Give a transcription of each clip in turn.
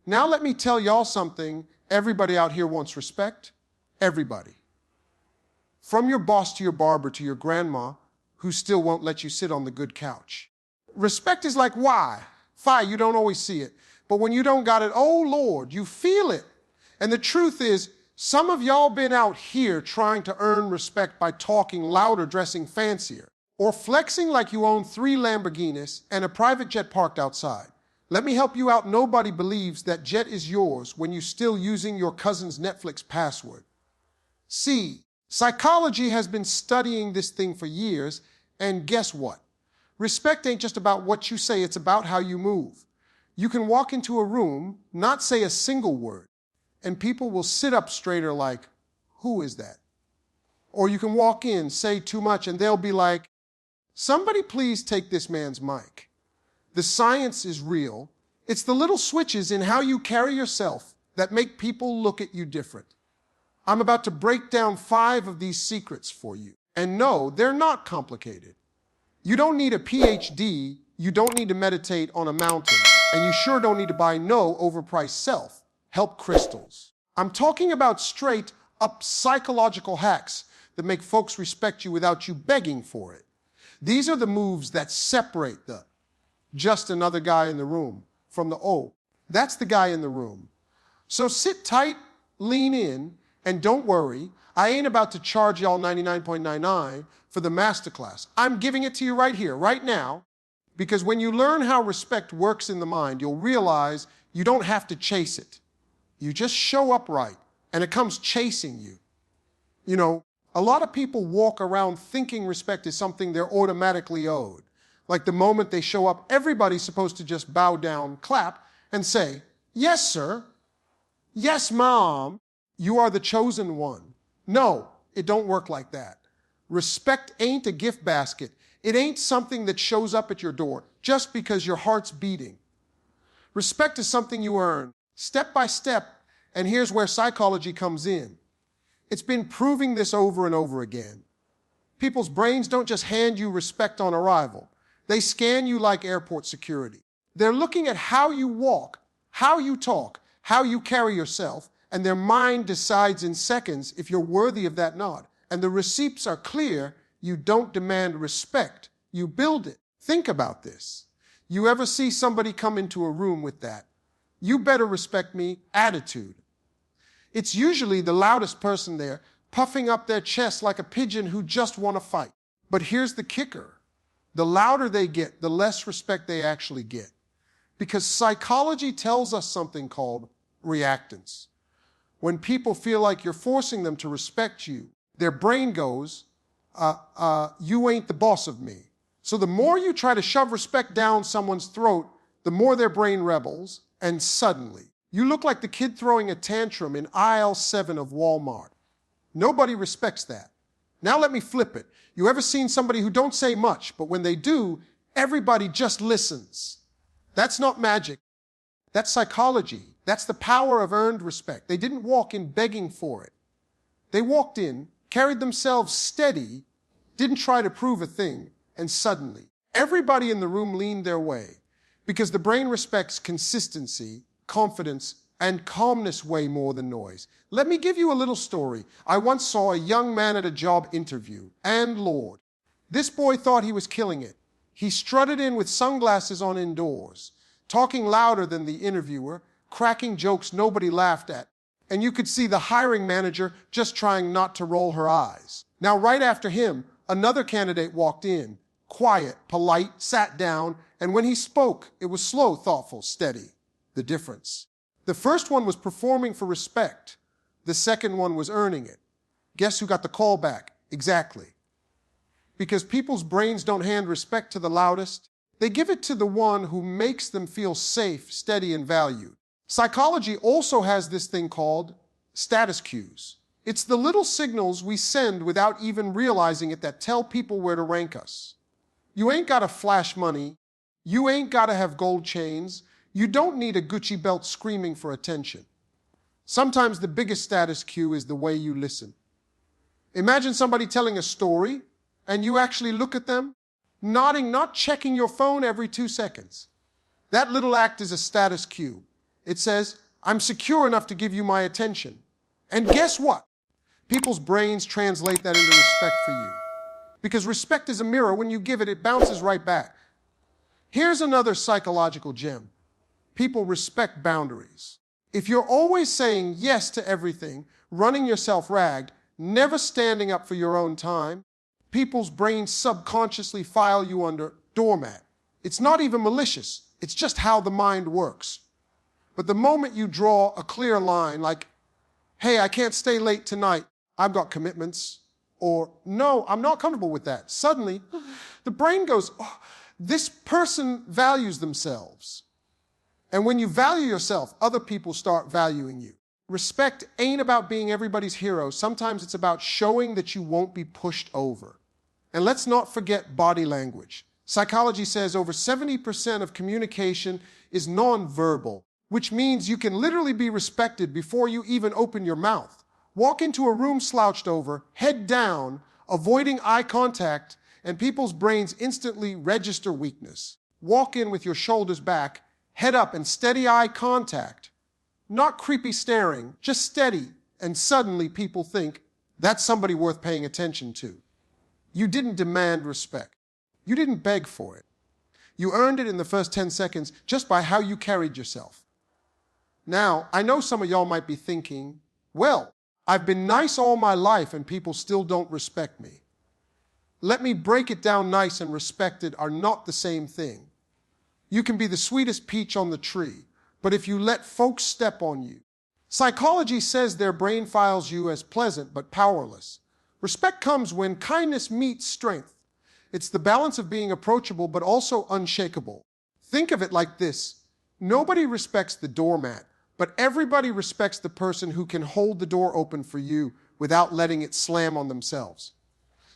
Now let me tell y'all something. Everybody out here wants respect. Everybody. From your boss to your barber to your grandma, who still won't let you sit on the good couch. Respect is like why? You don't always see it. But when you don't got it, oh Lord, you feel it. And the truth is, some of y'all been out here trying to earn respect by talking louder, dressing fancier, or flexing like you own 3 Lamborghinis and a private jet parked outside. Let me help you out. Nobody believes that jet is yours when you're still using your cousin's Netflix password. See, psychology has been studying this thing for years, and guess what? Respect ain't just about what you say, it's about how you move. You can walk into a room, not say a single word, and people will sit up straighter like, who is that? Or you can walk in, say too much, and they'll be like, somebody please take this man's mic. The science is real. It's the little switches in how you carry yourself that make people look at you different. I'm about to break down 5 of these secrets for you. And no, they're not complicated. You don't need a PhD, you don't need to meditate on a mountain, and you sure don't need to buy no overpriced self-help crystals. I'm talking about straight up psychological hacks that make folks respect you without you begging for it. These are the moves that separate the just another guy in the room from the oh, that's the guy in the room. So sit tight, lean in, and don't worry, I ain't about to charge y'all $99.99 for the masterclass. I'm giving it to you right here, right now, because when you learn how respect works in the mind, you'll realize you don't have to chase it. You just show up right, and it comes chasing you. You know, a lot of people walk around thinking respect is something they're automatically owed. Like the moment they show up, everybody's supposed to just bow down, clap, and say, yes, sir. Yes, mom. You are the chosen one. No, it don't work like that. Respect ain't a gift basket. It ain't something that shows up at your door just because your heart's beating. Respect is something you earn, step by step, and here's where psychology comes in. It's been proving this over and over again. People's brains don't just hand you respect on arrival. They scan you like airport security. They're looking at how you walk, how you talk, how you carry yourself, and their mind decides in seconds if you're worthy of that nod. And the receipts are clear. You don't demand respect, you build it. Think about this. You ever see somebody come into a room with that, you better respect me attitude? It's usually the loudest person there, puffing up their chest like a pigeon who just won a fight. But here's the kicker. The louder they get, the less respect they actually get. Because psychology tells us something called reactance. When people feel like you're forcing them to respect you, their brain goes, you ain't the boss of me. So the more you try to shove respect down someone's throat, the more their brain rebels, and suddenly, you look like the kid throwing a tantrum in aisle 7 of Walmart. Nobody respects that. Now let me flip it. You ever seen somebody who don't say much, but when they do, everybody just listens? That's not magic. That's psychology. That's the power of earned respect. They didn't walk in begging for it. They walked in, carried themselves steady, didn't try to prove a thing, and suddenly, everybody in the room leaned their way because the brain respects consistency, confidence, and calmness way more than noise. Let me give you a little story. I once saw a young man at a job interview, and Lord, this boy thought he was killing it. He strutted in with sunglasses on indoors, talking louder than the interviewer, cracking jokes nobody laughed at. And you could see the hiring manager just trying not to roll her eyes. Now, right after him, another candidate walked in, quiet, polite, sat down, and when he spoke, it was slow, thoughtful, steady. The difference. The first one was performing for respect. The second one was earning it. Guess who got the call back? Exactly. Because people's brains don't hand respect to the loudest. They give it to the one who makes them feel safe, steady, and valued. Psychology also has this thing called status cues. It's the little signals we send without even realizing it that tell people where to rank us. You ain't got to flash money. You ain't got to have gold chains. You don't need a Gucci belt screaming for attention. Sometimes the biggest status cue is the way you listen. Imagine somebody telling a story, and you actually look at them, nodding, not checking your phone every 2 seconds. That little act is a status cue. It says, I'm secure enough to give you my attention. And guess what? People's brains translate that into respect for you. Because respect is a mirror. When you give it, it bounces right back. Here's another psychological gem. People respect boundaries. If you're always saying yes to everything, running yourself ragged, never standing up for your own time, people's brains subconsciously file you under doormat. It's not even malicious. It's just how the mind works. But the moment you draw a clear line, like, hey, I can't stay late tonight, I've got commitments, or no, I'm not comfortable with that. Suddenly, the brain goes, oh, this person values themselves. And when you value yourself, other people start valuing you. Respect ain't about being everybody's hero. Sometimes it's about showing that you won't be pushed over. And let's not forget body language. Psychology says over 70% of communication is nonverbal, which means you can literally be respected before you even open your mouth. Walk into a room slouched over, head down, avoiding eye contact, and people's brains instantly register weakness. Walk in with your shoulders back, head up, and steady eye contact. Not creepy staring, just steady, and suddenly people think, that's somebody worth paying attention to. You didn't demand respect. You didn't beg for it. You earned it in the first 10 seconds just by how you carried yourself. Now, I know some of y'all might be thinking, well, I've been nice all my life and people still don't respect me. Let me break it down. Nice and respected are not the same thing. You can be the sweetest peach on the tree, but if you let folks step on you, psychology says their brain files you as pleasant but powerless. Respect comes when kindness meets strength. It's the balance of being approachable but also unshakable. Think of it like this. Nobody respects the doormat, but everybody respects the person who can hold the door open for you without letting it slam on themselves.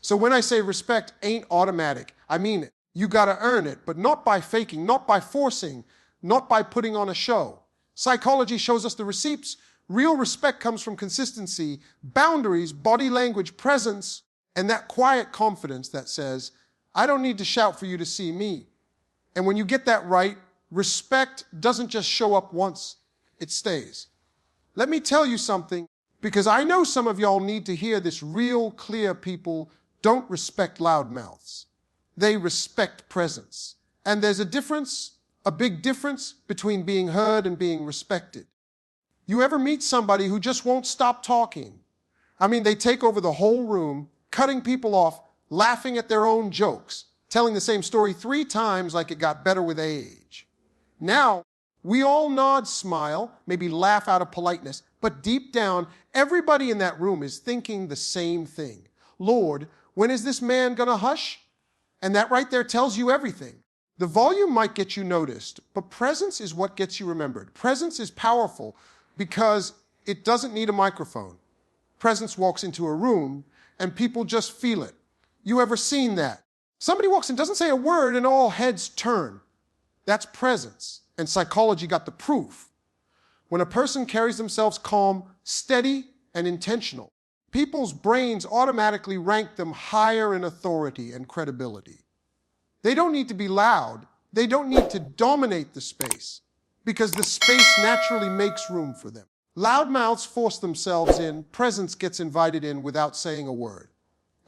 So when I say respect ain't automatic, I mean it. You gotta earn it, but not by faking, not by forcing, not by putting on a show. Psychology shows us the receipts. Real respect comes from consistency, boundaries, body language, presence, and that quiet confidence that says, I don't need to shout for you to see me. And when you get that right, respect doesn't just show up once, it stays. Let me tell you something, because I know some of y'all need to hear this real clear. People don't respect loudmouths. They respect presence. And there's a difference, a big difference between being heard and being respected. You ever meet somebody who just won't stop talking? I mean, they take over the whole room, cutting people off, laughing at their own jokes, telling the same story 3 times like it got better with age. Now, we all nod, smile, maybe laugh out of politeness, but deep down, everybody in that room is thinking the same thing. Lord, when is this man gonna hush? And that right there tells you everything. The volume might get you noticed, but presence is what gets you remembered. Presence is powerful because it doesn't need a microphone. Presence walks into a room and people just feel it. You ever seen that? Somebody walks in, doesn't say a word, and all heads turn. That's presence, and psychology got the proof. When a person carries themselves calm, steady, and intentional, people's brains automatically rank them higher in authority and credibility. They don't need to be loud. They don't need to dominate the space because the space naturally makes room for them. Loudmouths force themselves in. Presence gets invited in without saying a word.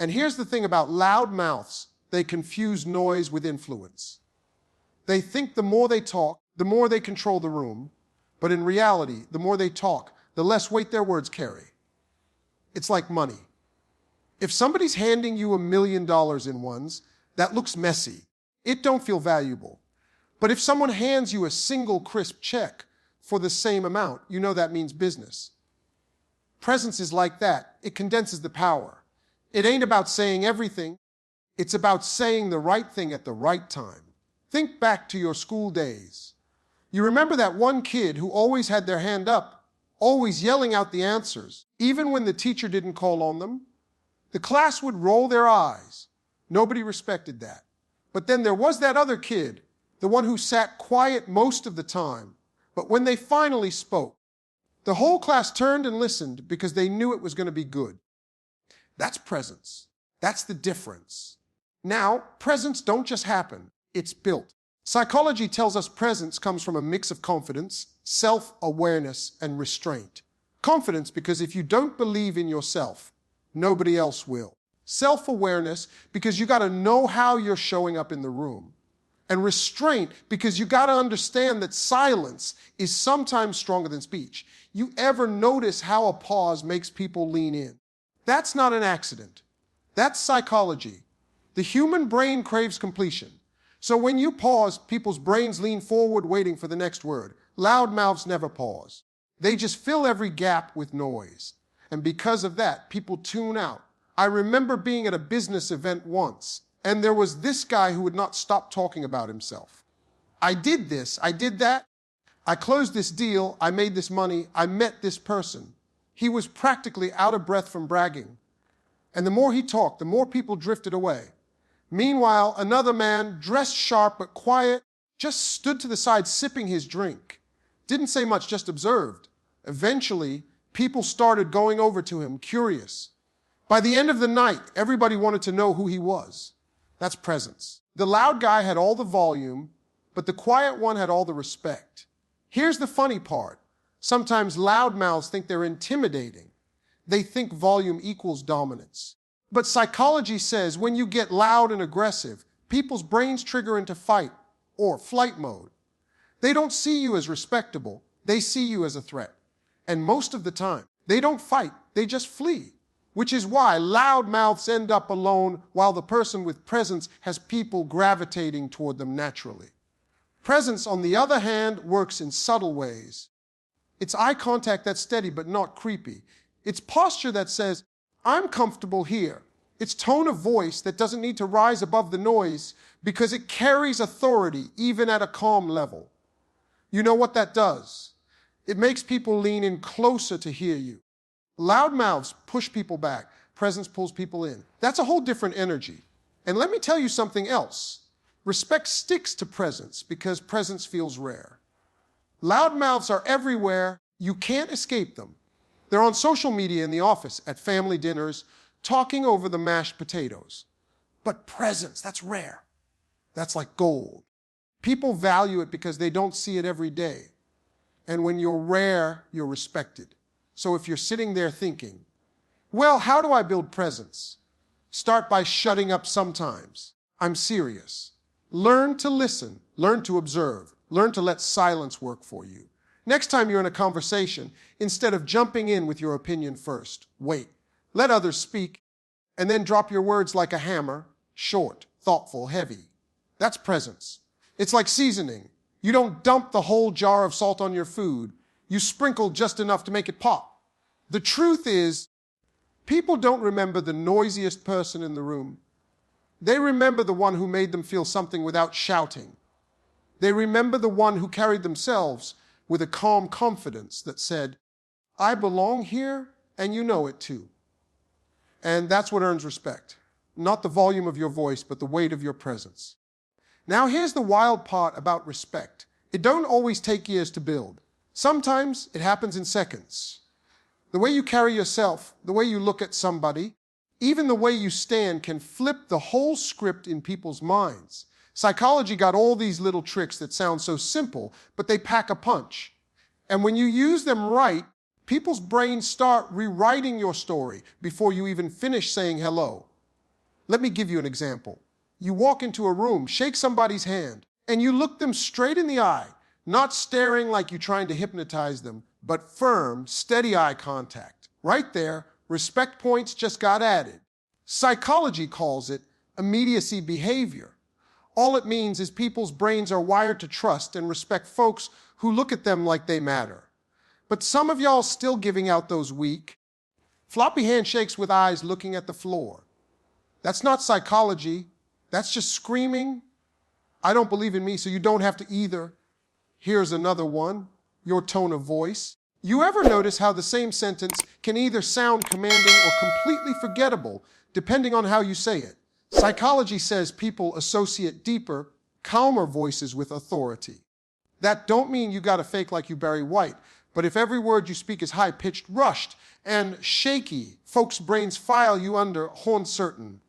And here's the thing about loud mouths. They confuse noise with influence. They think the more they talk, the more they control the room. But in reality, the more they talk, the less weight their words carry. It's like money. If somebody's handing you $1 million in ones, that looks messy. It don't feel valuable. But if someone hands you a single crisp check for the same amount, you know that means business. Presence is like that. It condenses the power. It ain't about saying everything. It's about saying the right thing at the right time. Think back to your school days. You remember that one kid who always had their hand up, always yelling out the answers, even when the teacher didn't call on them? The class would roll their eyes. Nobody respected that. But then there was that other kid, the one who sat quiet most of the time. But when they finally spoke, the whole class turned and listened because they knew it was going to be good. That's presence. That's the difference. Now, presence don't just happen. It's built. Psychology tells us presence comes from a mix of confidence, self-awareness, and restraint. Confidence because if you don't believe in yourself, nobody else will. Self-awareness because you got to know how you're showing up in the room. And restraint because you got to understand that silence is sometimes stronger than speech. You ever notice how a pause makes people lean in? That's not an accident. That's psychology. The human brain craves completion. So when you pause, people's brains lean forward waiting for the next word. Loud mouths never pause. They just fill every gap with noise. And because of that, people tune out. I remember being at a business event once, and there was this guy who would not stop talking about himself. I did this, I did that, I closed this deal, I made this money, I met this person. He was practically out of breath from bragging. And the more he talked, the more people drifted away. Meanwhile, another man, dressed sharp but quiet, just stood to the side sipping his drink. Didn't say much, just observed. Eventually, people started going over to him, curious. By the end of the night, everybody wanted to know who he was. That's presence. The loud guy had all the volume, but the quiet one had all the respect. Here's the funny part. Sometimes loudmouths think they're intimidating. They think volume equals dominance. But psychology says when you get loud and aggressive, people's brains trigger into fight or flight mode. They don't see you as respectable. They see you as a threat. And most of the time, they don't fight. They just flee. Which is why loudmouths end up alone while the person with presence has people gravitating toward them naturally. Presence, on the other hand, works in subtle ways. It's eye contact that's steady but not creepy. It's posture that says, I'm comfortable here. It's tone of voice that doesn't need to rise above the noise because it carries authority even at a calm level. You know what that does? It makes people lean in closer to hear you. Loud mouths push people back. Presence pulls people in. That's a whole different energy. And let me tell you something else. Respect sticks to presence because presence feels rare. Loud mouths are everywhere. You can't escape them. They're on social media in the office, at family dinners, talking over the mashed potatoes. But presence, that's rare. That's like gold. People value it because they don't see it every day. And when you're rare, you're respected. So if you're sitting there thinking, well, how do I build presence? Start by shutting up sometimes. I'm serious. Learn to listen. Learn to observe. Learn to let silence work for you. Next time you're in a conversation, instead of jumping in with your opinion first, wait. Let others speak, and then drop your words like a hammer, short, thoughtful, heavy. That's presence. It's like seasoning. You don't dump the whole jar of salt on your food. You sprinkle just enough to make it pop. The truth is, people don't remember the noisiest person in the room. They remember the one who made them feel something without shouting. They remember the one who carried themselves with a calm confidence that said, I belong here, and you know it too. And that's what earns respect. Not the volume of your voice, but the weight of your presence. Now here's the wild part about respect. It don't always take years to build. Sometimes it happens in seconds. The way you carry yourself, the way you look at somebody, even the way you stand can flip the whole script in people's minds. Psychology got all these little tricks that sound so simple, but they pack a punch. And when you use them right, people's brains start rewriting your story before you even finish saying hello. Let me give you an example. You walk into a room, shake somebody's hand, and you look them straight in the eye, not staring like you're trying to hypnotize them, but firm, steady eye contact. Right there, respect points just got added. Psychology calls it immediacy behavior. All it means is people's brains are wired to trust and respect folks who look at them like they matter. But some of y'all still giving out those weak, floppy handshakes with eyes looking at the floor. That's not psychology. That's just screaming, I don't believe in me, so you don't have to either. Here's another one, your tone of voice. You ever notice how the same sentence can either sound commanding or completely forgettable, depending on how you say it? Psychology says people associate deeper, calmer voices with authority. That don't mean you gotta fake like you Barry White, but if every word you speak is high-pitched, rushed, and shaky, folks' brains file you under horn certain.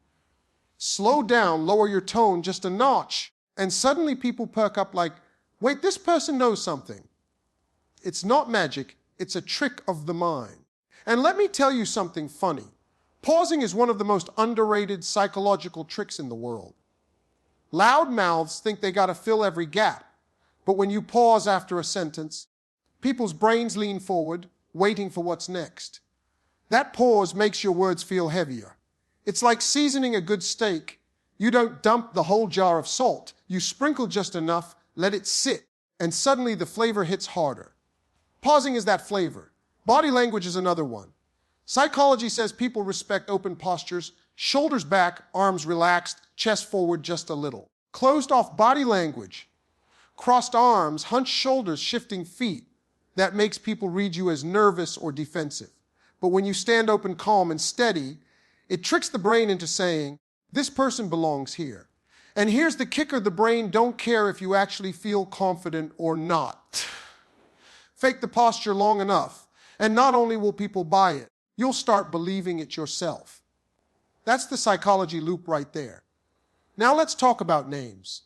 Slow down, lower your tone just a notch, And suddenly people perk up like, wait, this person knows something. It's not magic, it's a trick of the mind. And let me tell you something funny. Pausing is one of the most underrated psychological tricks in the world. Loud mouths think they gotta fill every gap. But when you pause after a sentence, people's brains lean forward, waiting for what's next. That pause makes your words feel heavier. It's like seasoning a good steak. You don't dump the whole jar of salt. You sprinkle just enough, let it sit, and suddenly the flavor hits harder. Pausing is that flavor. Body language is another one. Psychology says people respect open postures, shoulders back, arms relaxed, chest forward just a little. Closed off body language, crossed arms, hunched shoulders, shifting feet. That makes people read you as nervous or defensive. But when you stand open, calm, and steady, it tricks the brain into saying, this person belongs here. And here's the kicker, the brain don't care if you actually feel confident or not. Fake the posture long enough, and not only will people buy it, you'll start believing it yourself. That's the psychology loop right there. Now let's talk about names.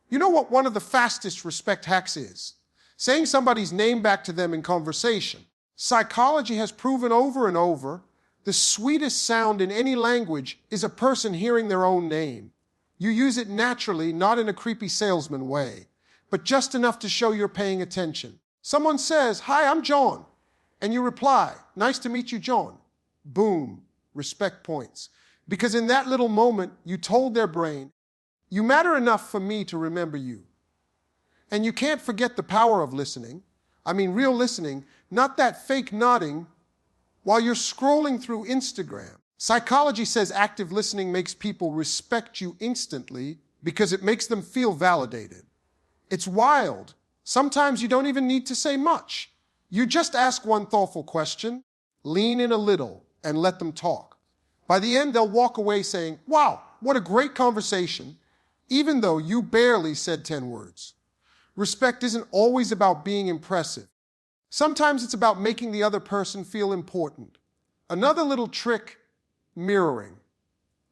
You know what one of the fastest respect hacks is? Saying somebody's name back to them in conversation. Psychology has proven over and over, the sweetest sound in any language is a person hearing their own name. You use it naturally, not in a creepy salesman way, but just enough to show you're paying attention. Someone says, "Hi, I'm John." And you reply, "Nice to meet you, John." Boom, respect points. Because in that little moment, you told their brain, you matter enough for me to remember you. And you can't forget the power of listening. I mean, real listening, not that fake nodding while you're scrolling through Instagram. Psychology says active listening makes people respect you instantly because it makes them feel validated. It's wild. Sometimes you don't even need to say much. You just ask one thoughtful question, lean in a little, and let them talk. By the end, they'll walk away saying, "Wow, what a great conversation," even though you barely said 10 words. Respect isn't always about being impressive. Sometimes it's about making the other person feel important. Another little trick, mirroring.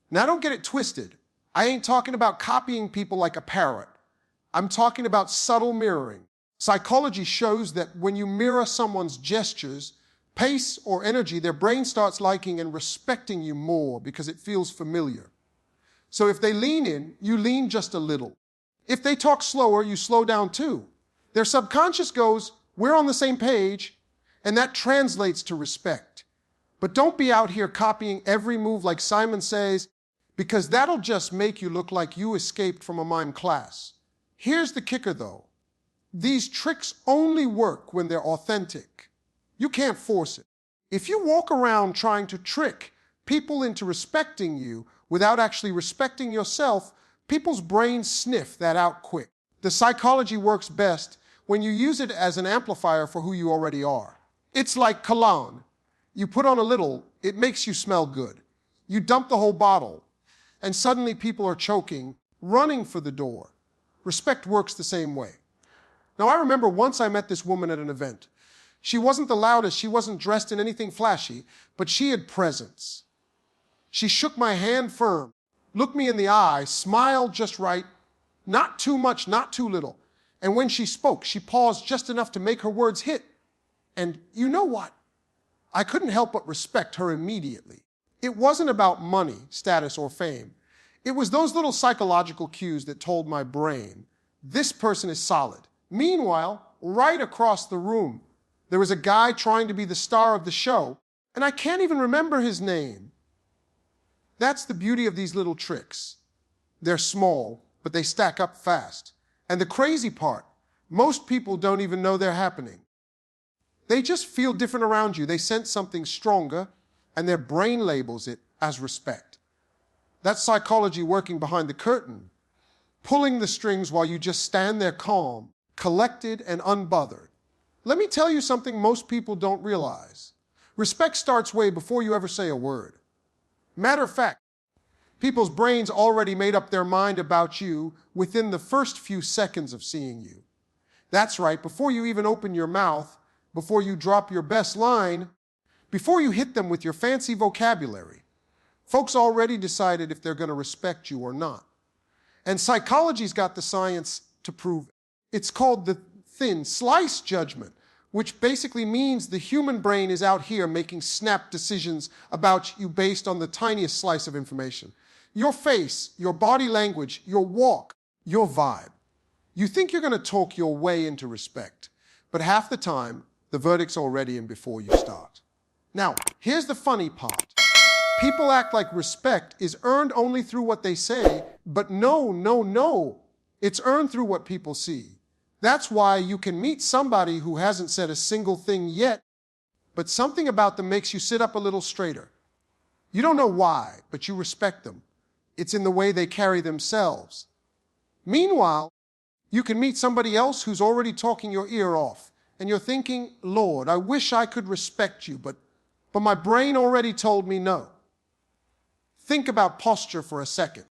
Now don't get it twisted. I ain't talking about copying people like a parrot. I'm talking about subtle mirroring. Psychology shows that when you mirror someone's gestures, pace, or energy, their brain starts liking and respecting you more because it feels familiar. So if they lean in, you lean just a little. If they talk slower, you slow down too. Their subconscious goes, we're on the same page, and that translates to respect. But don't be out here copying every move like Simon says, because that'll just make you look like you escaped from a mime class. Here's the kicker though. These tricks only work when they're authentic. You can't force it. If you walk around trying to trick people into respecting you without actually respecting yourself, people's brains sniff that out quick. The psychology works best when you use it as an amplifier for who you already are. It's like cologne. You put on a little, it makes you smell good. You dump the whole bottle, and suddenly people are choking, running for the door. Respect works the same way. Now, I remember once I met this woman at an event. She wasn't the loudest, she wasn't dressed in anything flashy, but she had presence. She shook my hand firm, looked me in the eye, smiled just right, not too much, not too little. And when she spoke, she paused just enough to make her words hit. And you know what? I couldn't help but respect her immediately. It wasn't about money, status, or fame. It was those little psychological cues that told my brain, this person is solid. Meanwhile, right across the room, there was a guy trying to be the star of the show, and I can't even remember his name. That's the beauty of these little tricks. They're small, but they stack up fast. And the crazy part, most people don't even know they're happening. They just feel different around you. They sense something stronger, and their brain labels it as respect. That's psychology working behind the curtain, pulling the strings while you just stand there calm, collected and unbothered. Let me tell you something most people don't realize. Respect starts way before you ever say a word. Matter of fact, people's brains already made up their mind about you within the first few seconds of seeing you. That's right, before you even open your mouth, before you drop your best line, before you hit them with your fancy vocabulary, folks already decided if they're going to respect you or not. And psychology's got the science to prove it. It's called the thin slice judgment, which basically means the human brain is out here making snap decisions about you based on the tiniest slice of information. Your face, your body language, your walk, your vibe. You think you're going to talk your way into respect, but half the time, the verdict's already in before you start. Now, here's the funny part. People act like respect is earned only through what they say, but no. It's earned through what people see. That's why you can meet somebody who hasn't said a single thing yet, but something about them makes you sit up a little straighter. You don't know why, but you respect them. It's in the way they carry themselves. Meanwhile, you can meet somebody else who's already talking your ear off, and you're thinking, Lord, I wish I could respect you, but my brain already told me no. Think about posture for a second.